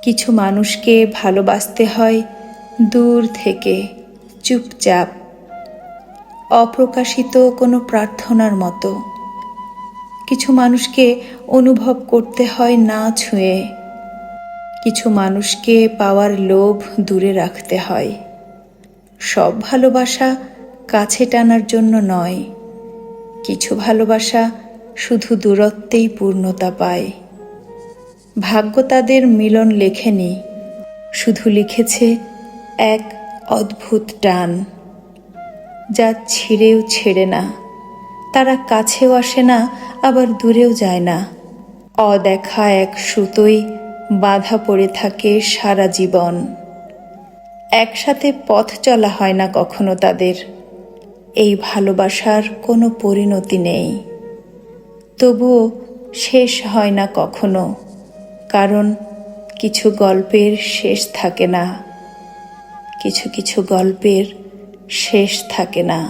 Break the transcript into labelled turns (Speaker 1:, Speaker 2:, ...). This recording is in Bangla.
Speaker 1: কিছু মানুষকে ভালোবাসতে হয় দূর থেকে, চুপচাপ, অপ্রকাশিত কোনো প্রার্থনার মতো। কিছু মানুষকে অনুভব করতে হয় না ছুঁয়ে, কিছু মানুষকে পাওয়ার লোভ দূরে রাখতে হয়। সব ভালোবাসা কাছে টানার জন্য নয়, কিছু ভালোবাসা শুধু দূরত্বেই পূর্ণতা পায়। ভাগ্য তাদের মিলন লেখেনি, শুধু লিখেছে এক অদ্ভুত টান, যা ছিঁড়েও ছেড়ে না। তারা কাছেও আসে না, আবার দূরেও যায় না। অদেখা এক সুতোয় বাঁধা পড়ে থাকে সারা জীবন। একসাথে পথ চলা হয় না কখনো তাদের। এই ভালোবাসার কোনো পরিণতি নেই, তবুও শেষ হয় না কখনো, কারণ কিছু গল্পের শেষ থাকে না, কিছু কিছু গল্পের শেষ থাকে না।